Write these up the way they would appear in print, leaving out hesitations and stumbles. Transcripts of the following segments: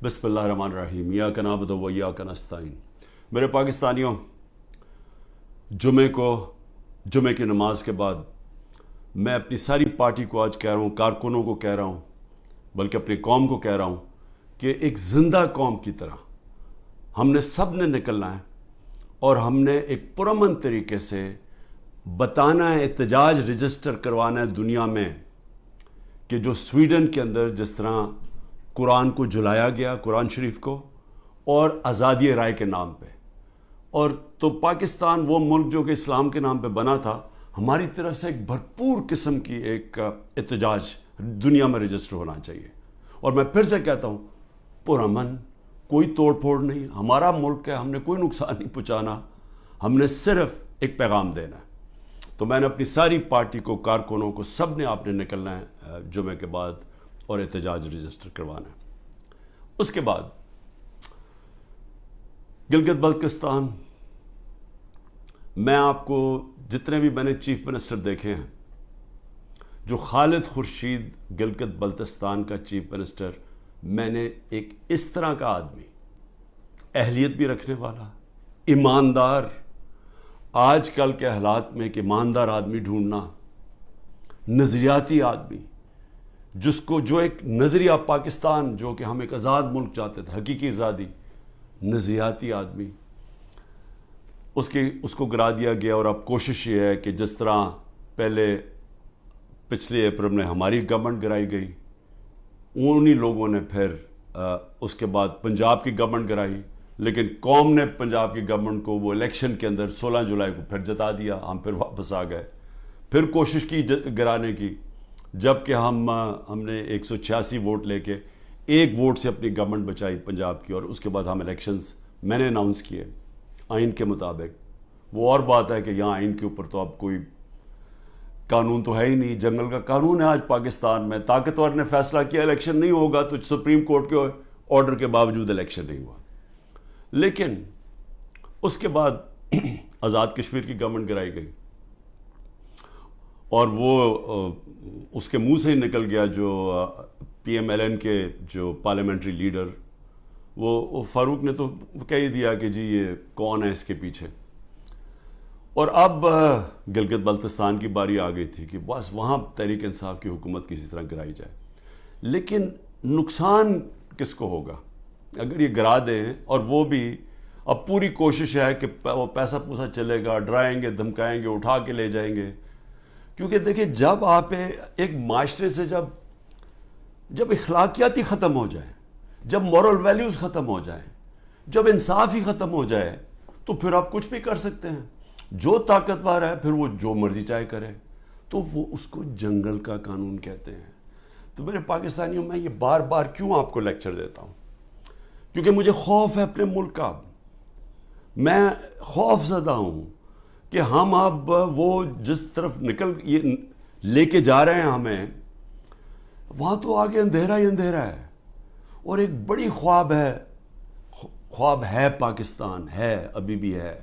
بسم اللہ الرحمن الرحیم ایاک نعبد و ایاک نستعین۔ میرے پاکستانیوں، جمعے کی نماز کے بعد میں اپنی ساری پارٹی کو آج کہہ رہا ہوں، کارکنوں کو کہہ رہا ہوں، بلکہ اپنی قوم کو کہہ رہا ہوں کہ ایک زندہ قوم کی طرح ہم نے سب نے نکلنا ہے اور ہم نے ایک پرامن طریقے سے بتانا ہے، احتجاج رجسٹر کروانا ہے دنیا میں کہ جو سویڈن کے اندر جس طرح قرآن کو جلایا گیا، قرآن شریف کو، اور آزادی رائے کے نام پہ، اور تو پاکستان وہ ملک جو کہ اسلام کے نام پہ بنا تھا، ہماری طرف سے ایک بھرپور قسم کی ایک احتجاج دنیا میں رجسٹر ہونا چاہیے۔ اور میں پھر سے کہتا ہوں، پرامن، کوئی توڑ پھوڑ نہیں، ہمارا ملک ہے، ہم نے کوئی نقصان نہیں پہنچانا، ہم نے صرف ایک پیغام دینا ہے۔ تو میں نے اپنی ساری پارٹی کو، کارکنوں کو، سب نے آپ نے نکلنا ہے جمعے کے بعد اور احتجاج رجسٹر کروانا ہے۔ اس کے بعد گلگت بلتستان، میں آپ کو جتنے بھی میں نے چیف منسٹر دیکھے ہیں، جو خالد خورشید گلگت بلتستان کا چیف منسٹر، میں نے ایک اس طرح کا آدمی، اہلیت بھی رکھنے والا، ایماندار، آج کل کے حالات میں ایک ایماندار آدمی ڈھونڈنا، نظریاتی آدمی، جو ایک نظریہ پاکستان، جو کہ ہم ایک آزاد ملک چاہتے تھے، حقیقی آزادی، نظریاتی آدمی، اس کو گرا دیا گیا۔ اور اب کوشش یہ ہے کہ جس طرح پچھلے اپریل میں ہماری گورنمنٹ گرائی گئی، انہی لوگوں نے پھر اس کے بعد پنجاب کی گورنمنٹ گرائی، لیکن قوم نے پنجاب کی گورنمنٹ کو وہ الیکشن کے اندر 16 جولائی کو پھر جتا دیا، ہم پھر واپس آ گئے، پھر کوشش کی گرانے کی، جب کہ ہم نے 186 ووٹ لے کے ایک ووٹ سے اپنی گورنمنٹ بچائی پنجاب کی، اور اس کے بعد ہم الیکشنز میں نے اناؤنس کیے آئین کے مطابق۔ وہ اور بات ہے کہ یہاں آئین کے اوپر تو اب کوئی قانون تو ہے ہی نہیں، جنگل کا قانون ہے آج پاکستان میں، طاقتور نے فیصلہ کیا الیکشن نہیں ہوگا تو سپریم کورٹ کے آرڈر کے باوجود الیکشن نہیں ہوا۔ لیکن اس کے بعد آزاد کشمیر کی گورنمنٹ گرائی گئی، اور وہ اس کے منہ سے ہی نکل گیا، جو پی ایم ایل این کے جو پارلیمنٹری لیڈر، وہ فاروق نے تو کہہ ہی دیا کہ جی یہ کون ہے اس کے پیچھے۔ اور اب گلگت بلتستان کی باری آ گئی تھی کہ بس وہاں تحریک انصاف کی حکومت کسی طرح گرائی جائے، لیکن نقصان کس کو ہوگا اگر یہ گرا دیں؟ اور وہ بھی اب پوری کوشش ہے کہ وہ پیسہ پوسا چلے گا، ڈرائیں گے، دھمکائیں گے، اٹھا کے لے جائیں گے، کیونکہ دیکھیں جب آپ ایک معاشرے سے جب اخلاقیات ہی ختم ہو جائیں، جب مورل ویلیوز ختم ہو جائیں، جب انصاف ہی ختم ہو جائے، تو پھر آپ کچھ بھی کر سکتے ہیں۔ جو طاقتور ہے پھر وہ جو مرضی چاہے کرے، تو وہ اس کو جنگل کا قانون کہتے ہیں۔ تو میرے پاکستانیوں، میں یہ بار بار کیوں آپ کو لیکچر دیتا ہوں؟ کیونکہ مجھے خوف ہے اپنے ملک کا، میں خوف زدہ ہوں کہ ہم اب وہ جس طرف لے کے جا رہے ہیں ہمیں، وہاں تو آگے اندھیرا ہی اندھیرا ہے، اور ایک بڑی خواب ہے پاکستان، ہے ابھی بھی ہے،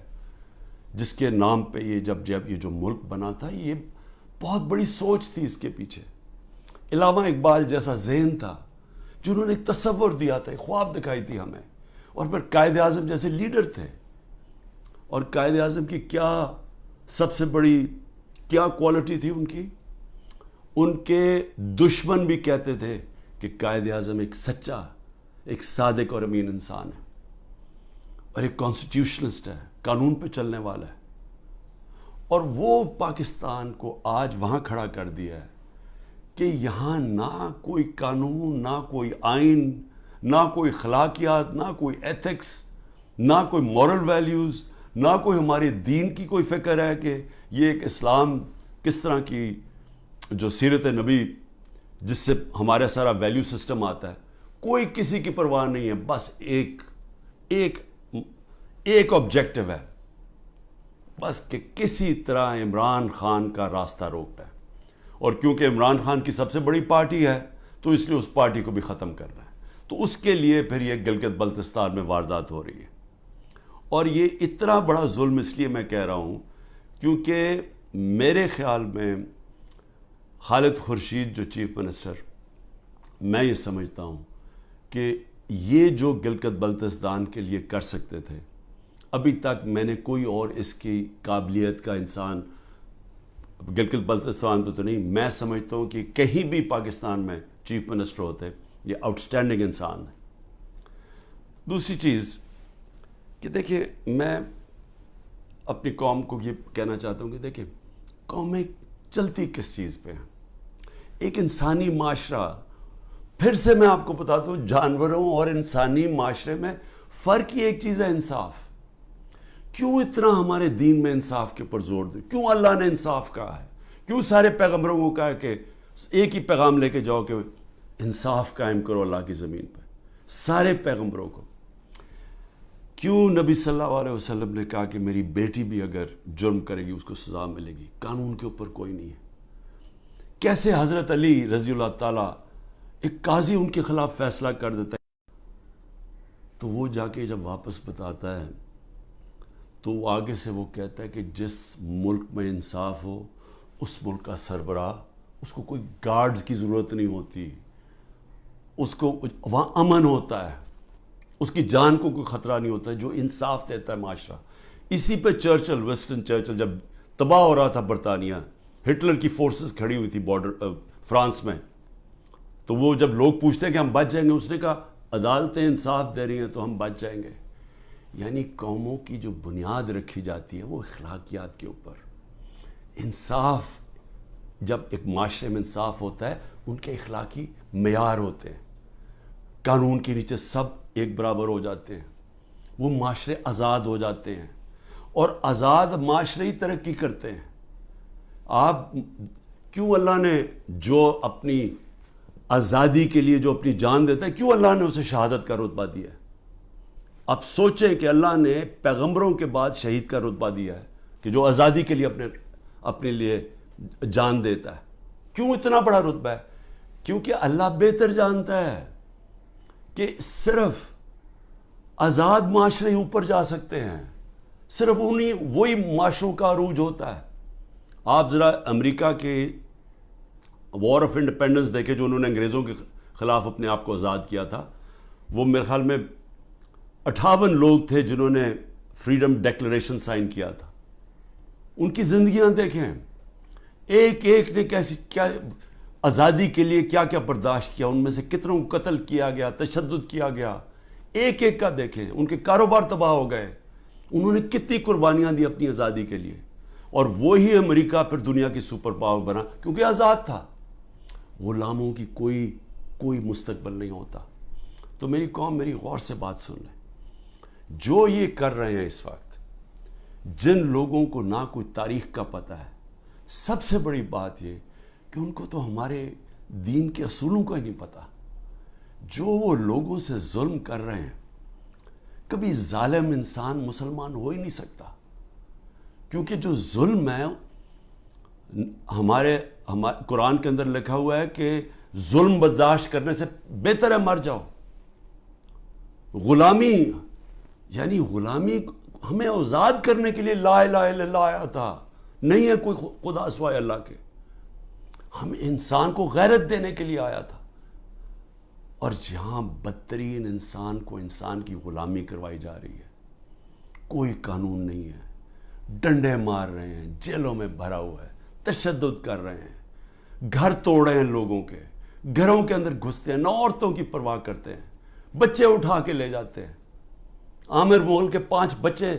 جس کے نام پہ جب یہ جو ملک بنا تھا، یہ بہت بڑی سوچ تھی اس کے پیچھے، علامہ اقبال جیسا ذہن تھا جنہوں نے ایک تصور دیا تھا، ایک خواب دکھائی تھی ہمیں، اور پھر قائد اعظم جیسے لیڈر تھے، اور قائد اعظم کی سب سے بڑی کیا کوالٹی تھی ان کے دشمن بھی کہتے تھے کہ قائد اعظم ایک سچا، ایک صادق اور امین انسان ہے، اور ایک کانسٹیٹیوشنسٹ ہے، قانون پہ چلنے والا ہے۔ اور وہ پاکستان کو آج وہاں کھڑا کر دیا ہے کہ یہاں نہ کوئی قانون، نہ کوئی آئین، نہ کوئی اخلاقیات، نہ کوئی ایتھکس، نہ کوئی مورل ویلیوز، نہ کوئی ہمارے دین کی کوئی فکر ہے کہ یہ ایک اسلام کس طرح کی جو سیرت نبی جس سے ہمارا سارا ویلیو سسٹم آتا ہے، کوئی کسی کی پرواہ نہیں ہے، بس ایک آبجیکٹو ہے، بس کہ کسی طرح عمران خان کا راستہ روکنا ہے، اور کیونکہ عمران خان کی سب سے بڑی پارٹی ہے تو اس لیے اس پارٹی کو بھی ختم کرنا ہے، تو اس کے لیے پھر یہ گلگت بلتستان میں واردات ہو رہی ہے۔ اور یہ اتنا بڑا ظلم اس لیے میں کہہ رہا ہوں کیونکہ میرے خیال میں خالد خورشید جو چیف منسٹر، میں یہ سمجھتا ہوں کہ یہ جو گلگت بلتستان کے لیے کر سکتے تھے، ابھی تک میں نے کوئی اور اس کی قابلیت کا انسان گلگت بلتستان پہ تو نہیں، میں سمجھتا ہوں کہ کہیں بھی پاکستان میں چیف منسٹر ہوتے، یہ آؤٹسٹینڈنگ انسان ہے۔ دوسری چیز کہ دیکھیں، میں اپنی قوم کو یہ کہنا چاہتا ہوں کہ دیکھیں، قومیں چلتی کس چیز پہ ہیں؟ ایک انسانی معاشرہ، پھر سے میں آپ کو بتاتا ہوں، جانوروں اور انسانی معاشرے میں فرق ہی ایک چیز ہے، انصاف۔ کیوں اتنا ہمارے دین میں انصاف کے اوپر زور دے؟ کیوں اللہ نے انصاف کہا ہے؟ کیوں سارے پیغمبروں کو کہا کہ ایک ہی پیغام لے کے جاؤ کہ انصاف قائم کرو اللہ کی زمین پہ؟ سارے پیغمبروں کو کیوں نبی صلی اللہ علیہ وسلم نے کہا کہ میری بیٹی بھی اگر جرم کرے گی اس کو سزا ملے گی؟ قانون کے اوپر کوئی نہیں ہے۔ کیسے حضرت علی رضی اللہ تعالیٰ، ایک قاضی ان کے خلاف فیصلہ کر دیتا ہے تو وہ جا کے جب واپس بتاتا ہے تو وہ آگے سے وہ کہتا ہے کہ جس ملک میں انصاف ہو اس ملک کا سربراہ، اس کو کوئی گارڈز کی ضرورت نہیں ہوتی، اس کو وہاں امن ہوتا ہے، اس کی جان کو کوئی خطرہ نہیں ہوتا، جو انصاف دیتا ہے معاشرہ۔ اسی پہ چرچل، ویسٹن چرچل، جب تباہ ہو رہا تھا برطانیہ، ہٹلر کی فورسز کھڑی ہوئی تھی بارڈر فرانس میں، تو وہ جب لوگ پوچھتے ہیں کہ ہم بچ جائیں گے، اس نے کہا عدالتیں انصاف دے رہی ہیں تو ہم بچ جائیں گے۔ یعنی قوموں کی جو بنیاد رکھی جاتی ہے وہ اخلاقیات کے اوپر۔ انصاف، جب ایک معاشرے میں انصاف ہوتا ہے، ان کے اخلاقی معیار ہوتے ہیں، قانون کے نیچے سب ایک برابر ہو جاتے ہیں، وہ معاشرے آزاد ہو جاتے ہیں، اور آزاد معاشرے ہی ترقی کرتے ہیں۔ آپ کیوں اللہ نے جو اپنی آزادی کے لیے جو اپنی جان دیتا ہے، کیوں اللہ نے اسے شہادت کا رتبہ دیا ہے؟ اب سوچیں کہ اللہ نے پیغمبروں کے بعد شہید کا رتبہ دیا ہے کہ جو آزادی کے لیے اپنے لیے جان دیتا ہے۔ کیوں اتنا بڑا رتبہ ہے؟ کیونکہ اللہ بہتر جانتا ہے کہ صرف آزاد معاشرے اوپر جا سکتے ہیں، صرف وہی معاشروں کا عروج ہوتا ہے۔ آپ ذرا امریکہ کے وار آف انڈیپینڈنس دیکھیں، جو انہوں نے انگریزوں کے خلاف اپنے آپ کو آزاد کیا تھا، وہ میرے خیال میں 58 لوگ تھے جنہوں نے فریڈم ڈیکلریشن سائن کیا تھا۔ ان کی زندگیاں دیکھیں، ایک ایک نے کیا آزادی کے لیے کیا کیا برداشت کیا، ان میں سے کتنوں کو قتل کیا گیا، تشدد کیا گیا، ایک ایک کا دیکھیں۔ ان کے کاروبار تباہ ہو گئے، انہوں نے کتنی قربانیاں دی اپنی آزادی کے لیے، اور وہی امریکہ پھر دنیا کی سپر پاور بنا کیونکہ آزاد تھا۔ غلاموں کی کوئی مستقبل نہیں ہوتا۔ تو میری قوم، میری غور سے بات سن لیں، جو یہ کر رہے ہیں اس وقت، جن لوگوں کو نہ کوئی تاریخ کا پتہ ہے، سب سے بڑی بات یہ کہ ان کو تو ہمارے دین کے اصولوں کا ہی نہیں پتہ۔ جو وہ لوگوں سے ظلم کر رہے ہیں، کبھی ظالم انسان مسلمان ہو ہی نہیں سکتا، کیونکہ جو ظلم ہے، ہمارے قرآن کے اندر لکھا ہوا ہے کہ ظلم برداشت کرنے سے بہتر ہے مر جاؤ۔ غلامی، یعنی غلامی ہمیں آزاد کرنے کے لیے لا الہ الا اللہ آیا تھا، نہیں ہے کوئی خدا سوائے اللہ کے، ہم انسان کو غیرت دینے کے لیے آیا تھا۔ اور جہاں بدترین انسان کو انسان کی غلامی کروائی جا رہی ہے، کوئی قانون نہیں ہے، ڈنڈے مار رہے ہیں، جیلوں میں بھرا ہوا ہے، تشدد کر رہے ہیں، گھر توڑ رہے ہیں لوگوں کے، گھروں کے اندر گھستے ہیں، نہ عورتوں کی پرواہ کرتے ہیں، بچے اٹھا کے لے جاتے ہیں۔ عامر مغل کے 5 بچے،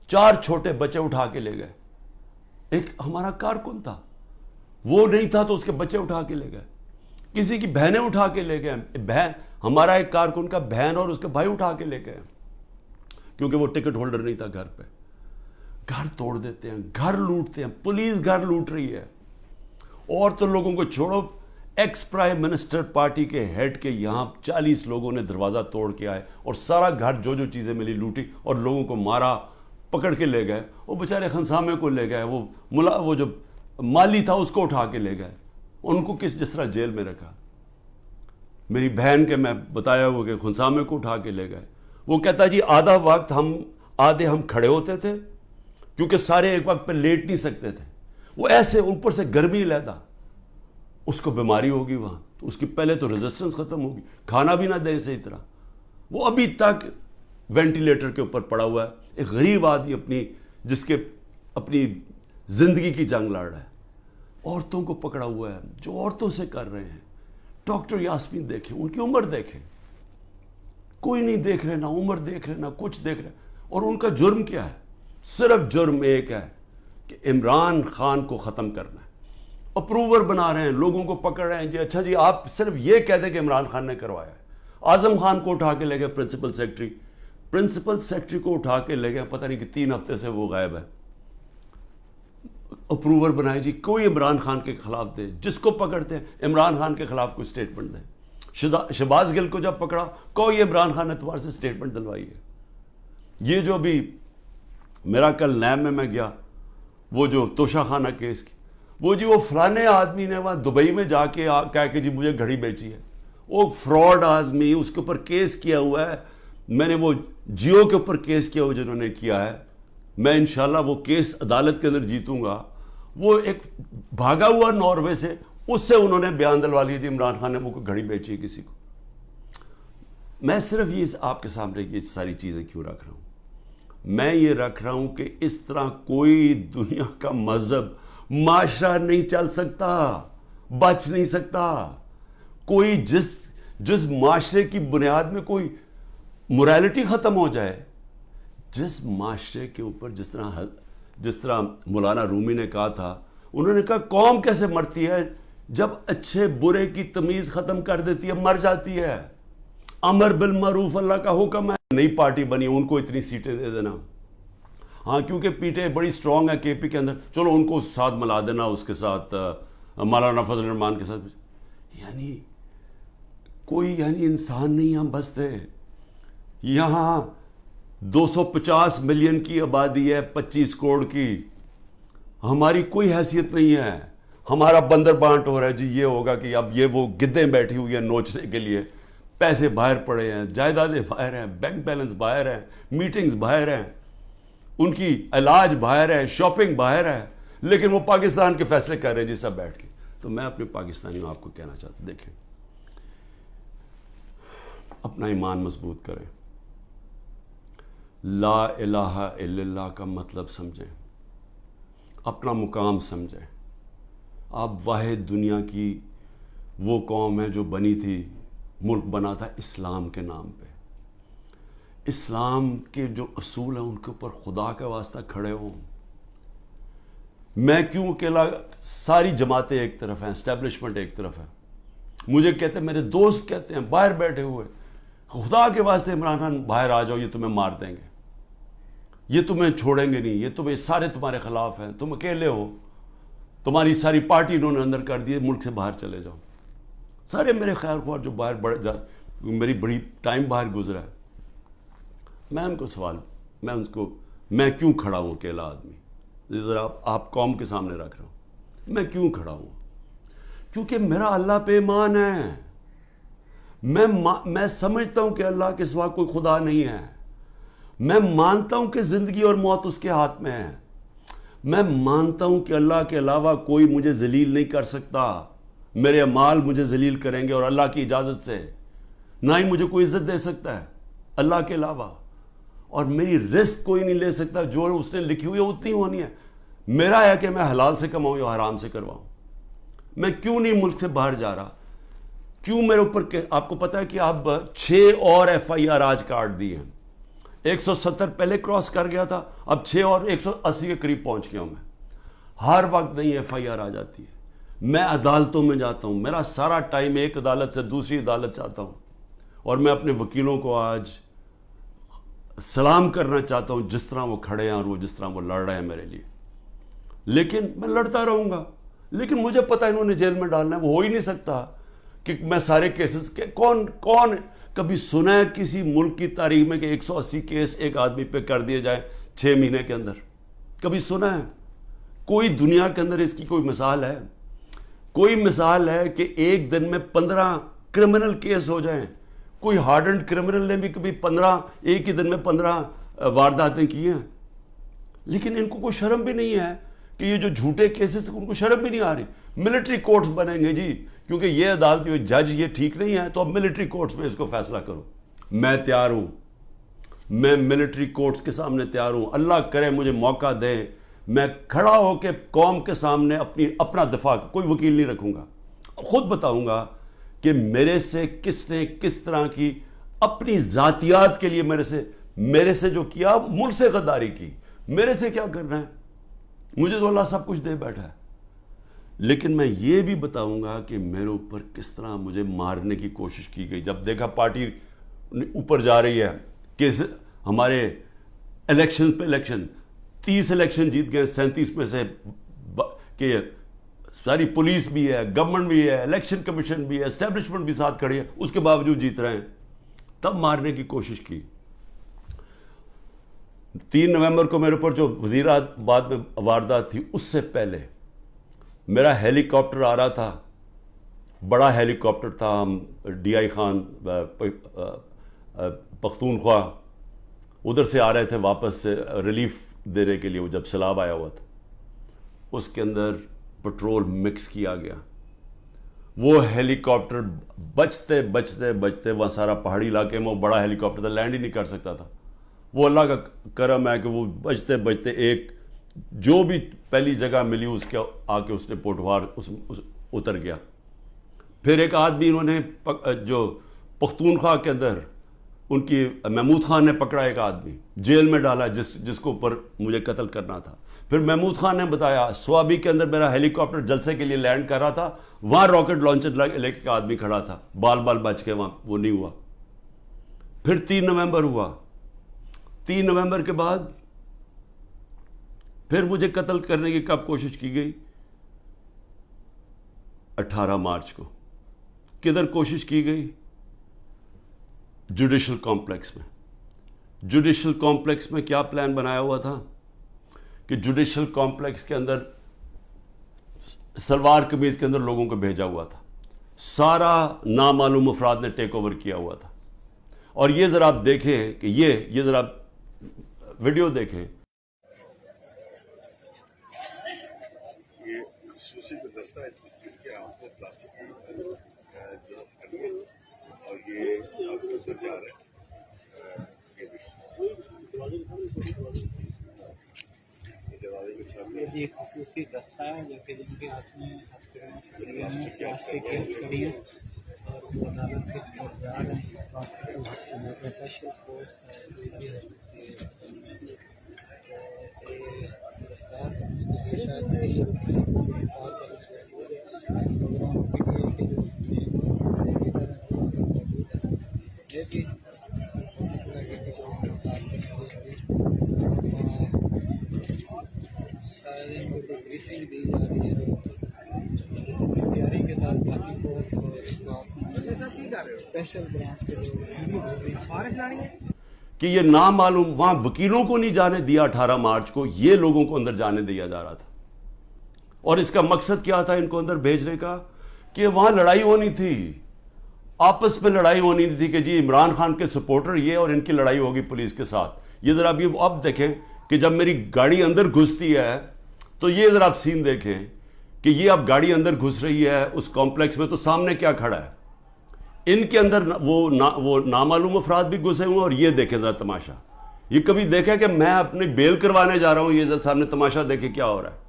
4 چھوٹے بچے اٹھا کے لے گئے۔ ایک ہمارا کارکن تھا، وہ نہیں تھا تو اس کے بچے اٹھا کے لے گئے، کسی کی بہنیں اٹھا کے لے گئے، ہمارا ایک کارکن کا بہن اور اس کے بھائی اٹھا کے لے گئے، کیونکہ وہ ٹکٹ ہولڈر نہیں تھا گھر پہ۔ گھر توڑ دیتے ہیں، گھر لوٹتے ہیں، پولیس گھر لوٹ رہی ہے۔ اور تو لوگوں کو چھوڑو، ایکس پرائم منسٹر پارٹی کے ہیڈ کے یہاں 40 لوگوں نے دروازہ توڑ کے آئے اور سارا گھر جو چیزیں ملی لوٹی اور لوگوں کو مارا، پکڑ کے لے گئے۔ وہ بیچارے خنسامے کو لے گئے، وہ جو مالی تھا اس کو اٹھا کے لے گئے، ان کو جس طرح جیل میں رکھا۔ میری بہن کے میں بتایا ہوا کہ خنسامے کو اٹھا کے لے گئے۔ وہ کہتا جی آدھا وقت آدھے ہم کھڑے ہوتے تھے کیونکہ سارے ایک وقت پہ لیٹ نہیں سکتے تھے، وہ ایسے اوپر سے گرمی لیتا، اس کو بیماری ہوگی وہاں، تو اس کی پہلے تو ریزسٹنس ختم ہوگی، کھانا بھی نہ دے صحیح طرح، وہ ابھی تک وینٹیلیٹر کے اوپر پڑا ہوا ہے. ایک غریب آدمی جس کے اپنی زندگی کی جنگ لڑ رہا ہے. عورتوں کو پکڑا ہوا ہے جو عورتوں سے کر رہے ہیں. ڈاکٹر یاسمین دیکھیں, ان کی عمر دیکھیں, کوئی نہیں دیکھ رہے, نہ عمر دیکھ رہے, نہ کچھ دیکھ رہے. اور ان کا جرم کیا ہے؟ صرف جرم ایک ہے کہ عمران خان کو ختم کرنا ہے. اپروور بنا رہے ہیں, لوگوں کو پکڑ رہے ہیں. جی اچھا جی, آپ صرف یہ کہہ دیں کہ عمران خان نے کروایا ہے. اعظم خان کو اٹھا کے لے گئے پرنسپل سیکرٹری کو اٹھا کے لے گئے, پتہ نہیں کہ 3 ہفتے سے وہ غائب ہے. اپروور بنائے جی, کوئی عمران خان کے خلاف دے, جس کو پکڑتے ہیں عمران خان کے خلاف کوئی سٹیٹمنٹ دیں. شہباز گل کو جب پکڑا, کوئی عمران خان اعتبار سے سٹیٹمنٹ دلوائی ہے. یہ جو بھی میرا کل نیب میں گیا, وہ جو توشہ خانہ کیس کی, وہ جی وہ فلانے آدمی نے وہاں دبئی میں جا کے کہا کہ جی مجھے گھڑی بیچی ہے. وہ فراڈ آدمی, اس کے اوپر کیس کیا ہوا ہے. میں نے وہ جیو کے اوپر کیس کیا ہوا جنہوں نے کیا ہے. میں انشاءاللہ وہ کیس عدالت کے اندر جیتوں گا. وہ ایک بھاگا ہوا ناروے سے, اس سے انہوں نے بیان دلوا لیا تھی عمران خان نے وہ گھڑی بیچی ہے کسی کو. میں صرف یہ آپ کے سامنے یہ ساری چیزیں کیوں رکھ رہا ہوں؟ میں یہ رکھ رہا ہوں کہ اس طرح کوئی دنیا کا مذہب, معاشرہ نہیں چل سکتا, بچ نہیں سکتا. کوئی جس معاشرے کی بنیاد میں کوئی موریلٹی ختم ہو جائے, جس معاشرے کے اوپر جس طرح مولانا رومی نے کہا تھا, انہوں نے کہا قوم کیسے مرتی ہے جب اچھے برے کی تمیز ختم کر دیتی ہے, مر جاتی ہے. امر بالمعروف اللہ کا حکم ہے. نئی پارٹی بنی, ان کو اتنی سیٹیں دے دینا. ہاں کیونکہ پیٹیں بڑی سٹرونگ ہے کے پی کے اندر, چلو ان کو ساتھ ملا دینا, اس کے ساتھ مولانا فضل الرحمان کے ساتھ. یعنی کوئی انسان نہیں ہم بستے. یہاں 250 ملین کی آبادی ہے, 25 کروڑ کی. ہماری کوئی حیثیت نہیں ہے. ہمارا بندر بانٹ ہو رہا ہے جی, یہ ہوگا کہ اب یہ وہ گدیں بیٹھی ہوئی ہیں نوچنے کے لیے. پیسے باہر پڑے ہیں, جائیدادیں باہر ہیں, بینک بیلنس باہر ہیں, میٹنگز باہر ہیں, ان کی علاج باہر ہے, شاپنگ باہر ہے, لیکن وہ پاکستان کے فیصلے کر رہے ہیں جی سب بیٹھ کے. تو میں اپنے پاکستانیوں آپ کو کہنا چاہتا ہوں, دیکھیں اپنا ایمان مضبوط کریں. لا الہ الا اللہ کا مطلب سمجھیں, اپنا مقام سمجھیں. آپ واحد دنیا کی وہ قوم ہے جو بنی تھی, ملک بنا تھا اسلام کے نام پہ. اسلام کے جو اصول ہیں ان کے اوپر خدا کا واسطہ کھڑے ہوں. میں کیوں اکیلا, ساری جماعتیں ایک طرف ہیں, اسٹیبلشمنٹ ایک طرف ہے. مجھے کہتے ہیں, میرے دوست کہتے ہیں باہر بیٹھے ہوئے, خدا کے واسطے عمران خان باہر آ جاؤ, یہ تمہیں مار دیں گے, یہ تمہیں چھوڑیں گے نہیں, یہ تمہیں سارے تمہارے خلاف ہیں, تم اکیلے ہو, تمہاری ساری پارٹی انہوں نے اندر کر دی, ملک سے باہر چلے جاؤ. سارے میرے خیر خواہ جو باہر میری بڑی ٹائم باہر گزرا ہے, میں ان کو میں کیوں کھڑا ہوں اکیلا آدمی؟ ذرا آپ قوم کے سامنے رکھ رہا ہوں, میں کیوں کھڑا ہوں؟ کیونکہ میرا اللہ پہ ایمان ہے. میں سمجھتا ہوں کہ اللہ کے سوا کوئی خدا نہیں ہے. میں مانتا ہوں کہ زندگی اور موت اس کے ہاتھ میں ہے. میں مانتا ہوں کہ اللہ کے علاوہ کوئی مجھے ذلیل نہیں کر سکتا. میرے اعمال مجھے ذلیل کریں گے اور اللہ کی اجازت سے. نہ ہی مجھے کوئی عزت دے سکتا ہے اللہ کے علاوہ, اور میری رزق کوئی نہیں لے سکتا. جو اس نے لکھی ہوئی ہے اتنی ہونی ہے. میرا ہے کہ میں حلال سے کماؤں یا حرام سے کرواؤں. میں کیوں نہیں ملک سے باہر جا رہا؟ کیوں میرے اوپر آپ کو پتا ہے کہ اب 6 اور FIR آج کاٹ دی ہیں. 170 پہلے کراس کر گیا تھا, اب 6 اور 180 کے قریب پہنچ گیا ہوں میں. ہر وقت نہیں FIR آ جاتی ہے. میں عدالتوں میں جاتا ہوں, میرا سارا ٹائم ایک عدالت سے دوسری عدالت جاتا ہوں, اور میں اپنے وکیلوں کو آج سلام کرنا چاہتا ہوں جس طرح وہ کھڑے ہیں اور وہ جس طرح وہ لڑ رہے ہیں میرے لیے. لیکن میں لڑتا رہوں گا, لیکن مجھے پتا انہوں نے جیل میں ڈالنا ہے. وہ ہو ہی نہیں سکتا کہ میں سارے کیسز کے کون کبھی سنا ہے کسی ملک کی تاریخ میں کہ 180 کیس ایک آدمی پہ کر دیے جائیں 6 مہینے کے اندر؟ کبھی سنا ہے؟ کوئی دنیا کے اندر اس کی کوئی مثال ہے؟ کوئی مثال ہے کہ ایک دن میں 15 کرمنل کیس ہو جائیں؟ کوئی ہارڈنڈ کرمنل نے بھی کبھی ایک ہی دن میں 15 وارداتیں کی ہیں. لیکن ان کو کوئی شرم بھی نہیں ہے کہ یہ جو جھوٹے کیسز ان کو شرم بھی نہیں آ رہی. ملٹری کورٹس بنیں گے جی, کیونکہ یہ عدالت جج یہ ٹھیک نہیں ہے تو اب ملٹری کورٹس میں اس کو فیصلہ کرو. میں تیار ہوں, میں ملٹری کورٹس کے سامنے تیار ہوں, اللہ کرے مجھے موقع دے, میں کھڑا ہو کے قوم کے سامنے اپنا دفاع, کوئی وکیل نہیں رکھوں گا, خود بتاؤں گا کہ میرے سے کس نے کس طرح کی اپنی ذاتیات کے لیے میرے سے جو کیا, ملک سے غداری کی, میرے سے کیا کرنا ہے, مجھے تو اللہ سب کچھ دے بیٹھا ہے. لیکن میں یہ بھی بتاؤں گا کہ میرے اوپر کس طرح مجھے مارنے کی کوشش کی گئی. جب دیکھا پارٹی اوپر جا رہی ہے کہ ہمارے الیکشن پہ الیکشن, 30 الیکشن جیت گئے 37 میں سے, کہ ساری پولیس بھی ہے, گورنمنٹ بھی ہے, الیکشن کمیشن بھی ہے, اسٹیبلشمنٹ بھی ساتھ کھڑی ہے, اس کے باوجود جیت رہے ہیں, تب مارنے کی کوشش کی. 3 نومبر کو میرے اوپر جو وزیرآباد میں واردات تھی, اس سے پہلے میرا ہیلی کاپٹر آ رہا تھا, بڑا ہیلی کاپٹر تھا, ہم ڈی آئی خان پختونخوا ادھر سے آ رہے تھے واپس سے ریلیف دینے کے لیے, وہ جب سیلاب آیا ہوا تھا, اس کے اندر پٹرول مکس کیا گیا. وہ ہیلی کاپٹر بچتے بچتے بچتے, وہاں سارا پہاڑی علاقے میں وہ بڑا ہیلی کاپٹر تھا, لینڈ ہی نہیں کر سکتا تھا. وہ اللہ کا کرم ہے کہ وہ بچتے بچتے ایک جو بھی پہلی جگہ ملی اس کے آ کے اس نے پوٹوار اتر گیا. پھر ایک آدمی انہوں نے جو پختونخوا کے اندر ان کی محمود خان نے پکڑا, ایک آدمی جیل میں ڈالا جس کو اوپر مجھے قتل کرنا تھا. پھر محمود خان نے بتایا سوابی کے اندر میرا ہیلی کاپٹر جلسے کے لیے لینڈ کر رہا تھا, وہاں راکٹ لانچر لے کے آدمی کھڑا تھا, بال بچ کے وہاں, وہ نہیں ہوا. پھر 3 نومبر ہوا. 3 نومبر کے بعد پھر مجھے قتل کرنے کی کب کوشش کی گئی؟ 18 مارچ کو. کدھر کوشش کی گئی؟ جوڈیشل کمپلیکس میں. جوڈیشل کمپلیکس میں کیا پلان بنایا ہوا تھا کہ جوڈیشل کمپلیکس کے اندر سلوار قمیض کے اندر لوگوں کو بھیجا ہوا تھا, سارا نامعلوم افراد نے ٹیک اوور کیا ہوا تھا. اور یہ ذرا آپ دیکھیں کہ یہ ذرا ویڈیو دیکھیں. یہ خصوصی دستہ ہے جو کہ جن کے ہاتھ میں پلاسٹک کی ہتھکڑی ہے اور وہ عدالت کے طرف جا رہے ہیں. اسپیشل فورس ڈیوٹی ہے گرفتار کرنے کے لیے شاید نہیں گرفتار پروگرام کے لیے کہ جو لیڈر ہیں وہ موجود ہے. یہ بھی بریفنگ دی جا رہی ہے تیاری کے ساتھ باقی کو اسپیشل برانچ کے لوگ کہ یہ نامعلوم, وہاں وکیلوں کو نہیں جانے دیا 18 مارچ کو, یہ لوگوں کو اندر جانے دیا جا رہا تھا. اور اس کا مقصد کیا تھا ان کو اندر بھیجنے کا؟ کہ وہاں لڑائی ہونی تھی, آپس میں لڑائی ہونی تھی کہ جی عمران خان کے سپورٹر یہ اور ان کی لڑائی ہوگی پولیس کے ساتھ. یہ ذرا اب دیکھیں کہ جب میری گاڑی اندر گھستی ہے تو یہ ذرا آپ سین دیکھیں کہ یہ اب گاڑی اندر گھس رہی ہے اس کمپلیکس میں, تو سامنے کیا کھڑا ہے, ان کے اندر وہ نامعلوم افراد بھی گھسے ہوئے, اور یہ دیکھیں ذرا تماشا. یہ کبھی دیکھا کہ میں اپنے بیل کروانے جا رہا ہوں, یہ ذرا سامنے تماشا دیکھیں کیا ہو رہا ہے.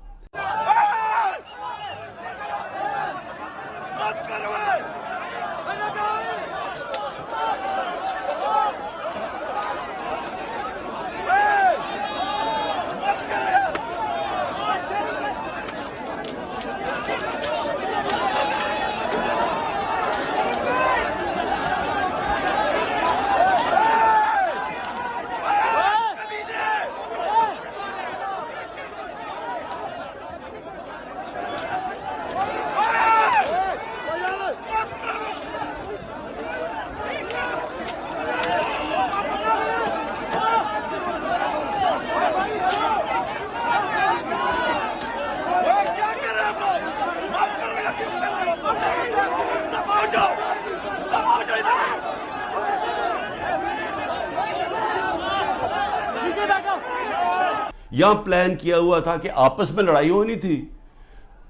یہاں پلان کیا ہوا تھا کہ آپس میں لڑائی ہونی تھی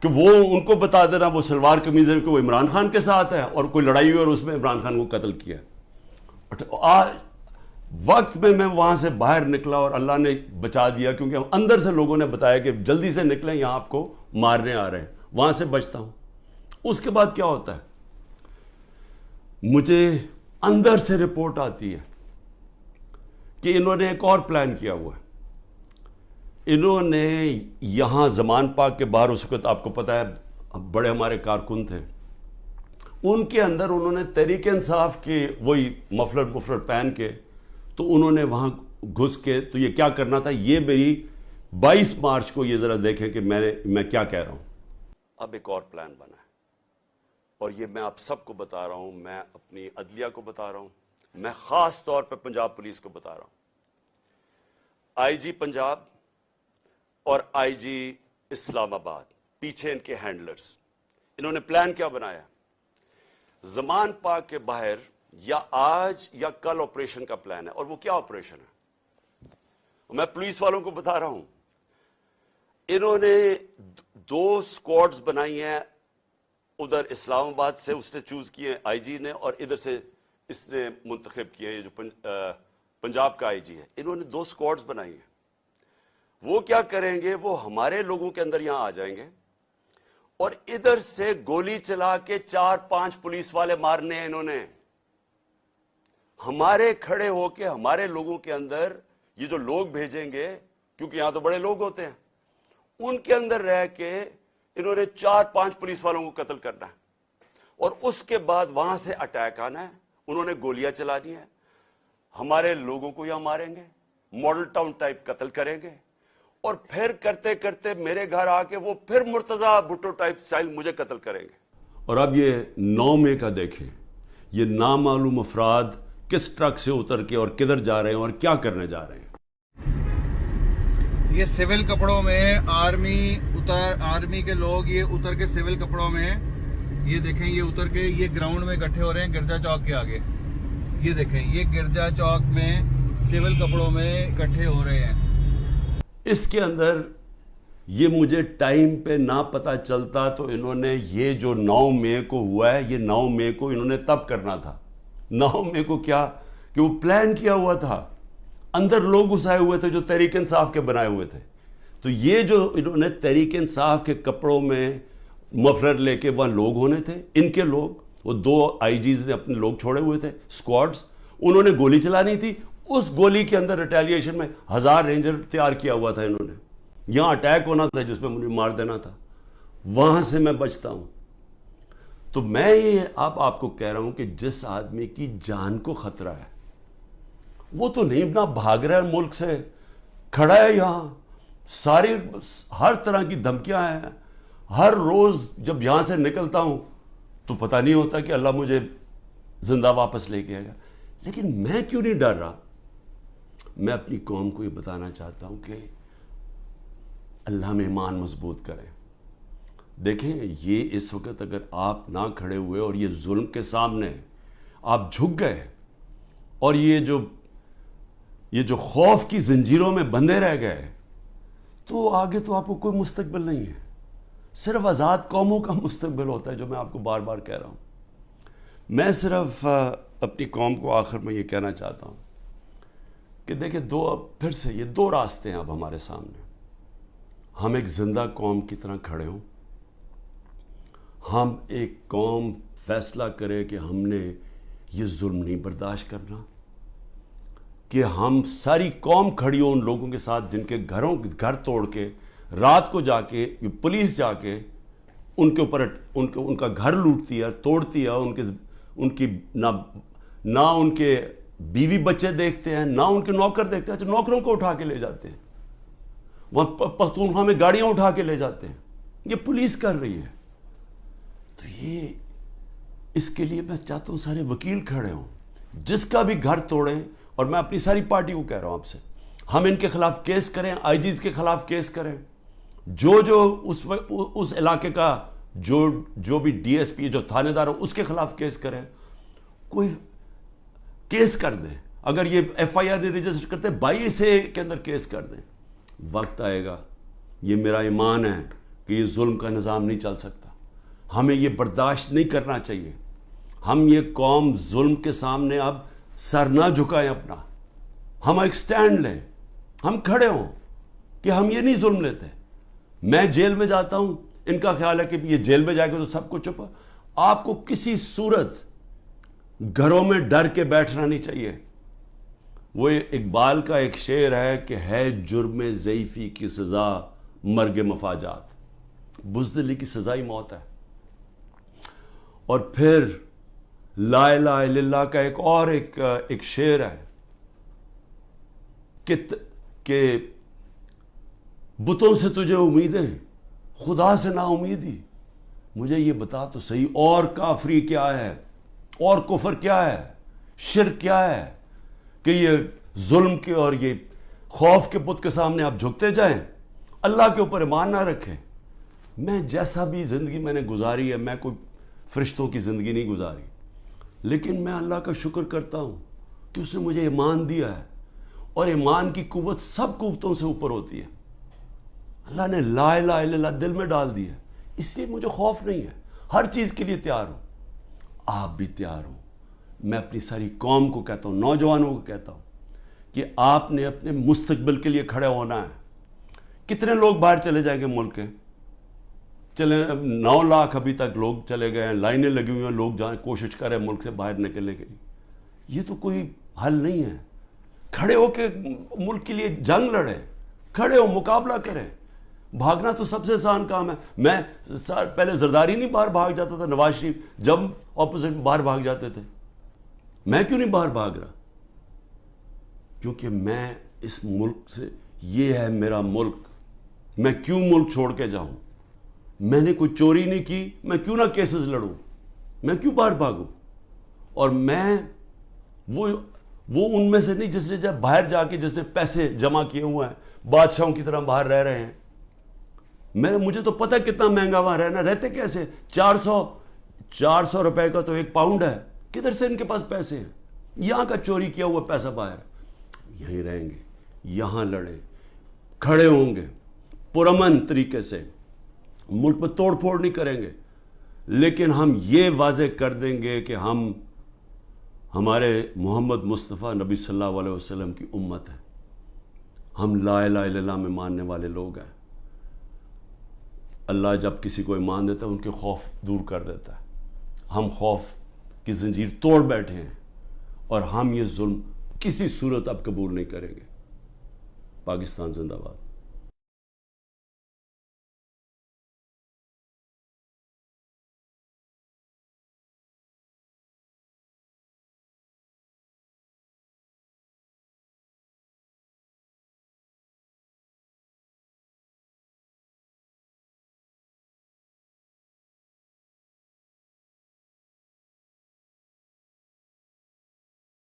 کہ وہ ان کو بتا دینا وہ سلوار قمیض ہے کہ وہ عمران خان کے ساتھ ہے, اور کوئی لڑائی ہوئی اور اس میں عمران خان کو قتل کیا. وقت میں وہاں سے باہر نکلا اور اللہ نے بچا دیا، کیونکہ اندر سے لوگوں نے بتایا کہ جلدی سے نکلیں، یہاں آپ کو مارنے آ رہے ہیں، وہاں سے بچتا ہوں۔ اس کے بعد کیا ہوتا ہے، مجھے اندر سے رپورٹ آتی ہے کہ انہوں نے ایک اور پلان کیا ہوا ہے۔ انہوں نے یہاں زمان پاک کے باہر، اس وقت آپ کو پتہ ہے بڑے ہمارے کارکن تھے، ان کے اندر انہوں نے تحریک انصاف کے وہی مفلر پہن کے، تو انہوں نے وہاں گھس کے، تو یہ کیا کرنا تھا، یہ میری 22 مارچ کو یہ ذرا دیکھیں کہ میں کیا کہہ رہا ہوں۔ اب ایک اور پلان بنا ہے، اور یہ میں آپ سب کو بتا رہا ہوں، میں اپنی عدلیہ کو بتا رہا ہوں، میں خاص طور پہ پنجاب پولیس کو بتا رہا ہوں۔ آئی جی پنجاب اور آئی جی اسلام آباد پیچھے ان کے ہینڈلرز، انہوں نے پلان کیا بنایا، زمان پاک کے باہر یا آج یا کل آپریشن کا پلان ہے۔ اور وہ کیا آپریشن ہے، میں پولیس والوں کو بتا رہا ہوں، انہوں نے 2 سکواڈز بنائی ہیں، ادھر اسلام آباد سے اس نے چوز کیے آئی جی نے، اور ادھر سے اس نے منتخب کیے، یہ جو پنجاب کا آئی جی ہے، انہوں نے 2 سکواڈز بنائی ہیں۔ وہ کیا کریں گے، وہ ہمارے لوگوں کے اندر یہاں آ جائیں گے، اور ادھر سے گولی چلا کے 4-5 پولیس والے مارنے ہیں انہوں نے۔ ہمارے کھڑے ہو کے ہمارے لوگوں کے اندر یہ جو لوگ بھیجیں گے، کیونکہ یہاں تو بڑے لوگ ہوتے ہیں، ان کے اندر رہ کے انہوں نے 4-5 پولیس والوں کو قتل کرنا ہے، اور اس کے بعد وہاں سے اٹیک آنا ہے، انہوں نے گولیاں چلانی ہیں، ہمارے لوگوں کو یہاں ماریں گے، ماڈل ٹاؤن ٹائپ قتل کریں گے، اور پھر کرتے کرتے میرے گھر آ کے وہ پھر مرتضی بھٹو ٹائپ سٹائل مجھے قتل کریں گے۔ اور اب یہ 9 مئی کا دیکھیں، یہ نامعلوم افراد کس ٹرک سے اتر کے اور کدھر جا رہے ہیں اور کیا کرنے جا رہے ہیں۔ یہ سول کپڑوں میں آرمی کے لوگ یہ اتر کے سول کپڑوں میں، یہ دیکھیں یہ اتر کے یہ گراؤنڈ میں اکٹھے ہو رہے ہیں گرجا چوک کے آگے، یہ دیکھیں یہ گرجا چوک میں سول کپڑوں میں اکٹھے ہو رہے ہیں۔ اس کے اندر یہ مجھے ٹائم پہ نہ پتہ چلتا تو انہوں نے یہ جو 9 مئی کو ہوا ہے، یہ 9 مئی کو انہوں نے تب کرنا تھا۔ 9 مئی کو کیا کہ وہ پلان کیا ہوا تھا، اندر لوگ گھسائے ہوئے تھے جو تحریک انصاف کے بنائے ہوئے تھے، تو یہ جو انہوں نے تحریک انصاف کے کپڑوں میں مفلر لے کے وہاں لوگ ہونے تھے، ان کے لوگ، وہ 2 آئی جیز نے اپنے لوگ چھوڑے ہوئے تھے، سکواڈز، انہوں نے گولی چلانی تھی، اس گولی کے اندر ریٹیلیشن میں 1000 رینجر تیار کیا ہوا تھا انہوں نے، یہاں اٹیک ہونا تھا جس میں مجھے مار دینا تھا، وہاں سے میں بچتا ہوں۔ تو میں یہ آپ کو کہہ رہا ہوں کہ جس آدمی کی جان کو خطرہ ہے، وہ تو نہیں نہ بھاگ رہا ہے ملک سے، کھڑا ہے یہاں، ہر طرح کی دھمکیاں ہیں، ہر روز جب یہاں سے نکلتا ہوں تو پتہ نہیں ہوتا کہ اللہ مجھے زندہ واپس لے کے آئے گا، لیکن میں کیوں نہیں ڈر رہا؟ میں اپنی قوم کو یہ بتانا چاہتا ہوں کہ اللہ میں ایمان مضبوط کریں۔ دیکھیں یہ اس وقت اگر آپ نہ کھڑے ہوئے اور یہ ظلم کے سامنے آپ جھک گئے اور یہ جو خوف کی زنجیروں میں بندھے رہ گئے، تو آگے تو آپ کو کوئی مستقبل نہیں ہے، صرف آزاد قوموں کا مستقبل ہوتا ہے، جو میں آپ کو بار بار کہہ رہا ہوں۔ میں صرف اپنی قوم کو آخر میں یہ کہنا چاہتا ہوں کہ دیکھیں پھر سے یہ 2 راستے ہیں اب ہمارے سامنے، ہم ایک زندہ قوم کی طرح کھڑے ہوں، ہم ایک قوم فیصلہ کرے کہ ہم نے یہ ظلم نہیں برداشت کرنا، کہ ہم ساری قوم کھڑی ہو ان لوگوں کے ساتھ جن کے گھر توڑ کے رات کو جا کے پولیس جا کے ان کے اوپر ان کا گھر لوٹتی ہے، توڑتی ہے، ان کی نہ ان کے بیوی بچے دیکھتے ہیں، نہ ان کے نوکر دیکھتے ہیں، تو نوکروں کو اٹھا کے لے جاتے ہیں، وہاں پختونخوا میں گاڑیاں اٹھا کے لے جاتے ہیں، یہ پولیس کر رہی ہے۔ تو یہ اس کے لیے میں چاہتا ہوں سارے وکیل کھڑے ہوں، جس کا بھی گھر توڑیں، اور میں اپنی ساری پارٹی کو کہہ رہا ہوں آپ سے، ہم ان کے خلاف کیس کریں، آئی جیز کے خلاف کیس کریں، جو اس علاقے کا جو بھی ڈی ایس پی جو تھانے دار ہو اس کے خلاف کیس کریں، کوئی کیس کر دیں، اگر یہ ایف آئی آر نہیں رجسٹر کرتے 22A کے اندر کیس کر دیں۔ وقت آئے گا، یہ میرا ایمان ہے کہ یہ ظلم کا نظام نہیں چل سکتا، ہمیں یہ برداشت نہیں کرنا چاہیے، ہم یہ قوم ظلم کے سامنے اب سر نہ جھکائیں اپنا, ہم ایک سٹینڈ لیں, ہم کھڑے ہوں کہ ہم یہ نہیں ظلم لیتے. میں جیل میں جاتا ہوں, ان کا خیال ہے کہ یہ جیل میں جائے گا تو سب کو چپ. آپ کو کسی صورت گھروں میں ڈر کے بیٹھنا نہیں چاہیے. وہ اقبال کا ایک شعر ہے کہ ہے جرم ضعیفی کی سزا مرگ مفاجات, بزدلی کی سزا ہی موت ہے. اور پھر لا الہ الا اللہ کا ایک شعر ہے کہ بتوں سے تجھے امیدیں, خدا سے نا امیدی. مجھے یہ بتا تو صحیح, اور کافری کیا ہے, اور کفر کیا ہے, شرک کیا ہے کہ یہ ظلم کے اور یہ خوف کے بت کے سامنے آپ جھکتے جائیں, اللہ کے اوپر ایمان نہ رکھیں. میں جیسا بھی زندگی میں نے گزاری ہے, میں کوئی فرشتوں کی زندگی نہیں گزاری, لیکن میں اللہ کا شکر کرتا ہوں کہ اس نے مجھے ایمان دیا ہے, اور ایمان کی قوت سب قوتوں سے اوپر ہوتی ہے. اللہ نے لا الہ الا اللہ دل میں ڈال دی ہے, اس لیے مجھے خوف نہیں ہے, ہر چیز کے لیے تیار ہوں. آپ بھی تیار ہوں. میں اپنی ساری قوم کو کہتا ہوں, نوجوانوں کو کہتا ہوں کہ آپ نے اپنے مستقبل کے لیے کھڑے ہونا ہے. کتنے لوگ باہر چلے جائیں گے ملک کے, چلے 9 لاکھ ابھی تک لوگ چلے گئے ہیں, لائنیں لگی ہوئی ہیں, لوگ جائیں کوشش کریں ملک سے باہر نکلنے کے لیے. یہ تو کوئی حل نہیں ہے. کھڑے ہو کے ملک کے لیے جنگ لڑے, کھڑے ہو مقابلہ کریں. بھاگنا تو سب سے آسان کام ہے. میں پہلے زرداری نہیں باہر بھاگ جاتا تھا, نواز شریف جب اپوزٹ باہر بھاگ جاتے تھے, میں کیوں نہیں باہر بھاگ رہا؟ کیونکہ میں اس ملک سے, یہ ہے میرا ملک, میں کیوں ملک چھوڑ کے جاؤں؟ میں نے کوئی چوری نہیں کی, میں کیوں نہ کیسز لڑوں, میں کیوں باہر بھاگوں؟ اور میں وہ ان میں سے نہیں جس نے جب باہر جا کے جس نے پیسے جمع کیے ہوئے ہیں, بادشاہوں کی طرح باہر رہ رہے ہیں. مجھے تو پتہ کتنا مہنگا وہاں رہنا, رہتے کیسے؟ 400 روپے کا تو 1 پاؤنڈ ہے. کدھر سے ان کے پاس پیسے ہیں؟ یہاں کا چوری کیا ہوا پیسہ باہر. یہیں رہیں گے, یہاں لڑیں, کھڑے ہوں گے پرامن طریقے سے, ملک میں توڑ پھوڑ نہیں کریں گے, لیکن ہم یہ واضح کر دیں گے کہ ہم ہمارے محمد مصطفیٰ نبی صلی اللہ علیہ وسلم کی امت ہے, ہم لا الہ الا اللہ میں ماننے والے لوگ ہیں. اللہ جب کسی کو ایمان دیتا ہے ان کے خوف دور کر دیتا ہے. ہم خوف کی زنجیر توڑ بیٹھے ہیں, اور ہم یہ ظلم کسی صورت اب قبول نہیں کریں گے. پاکستان زندہ باد.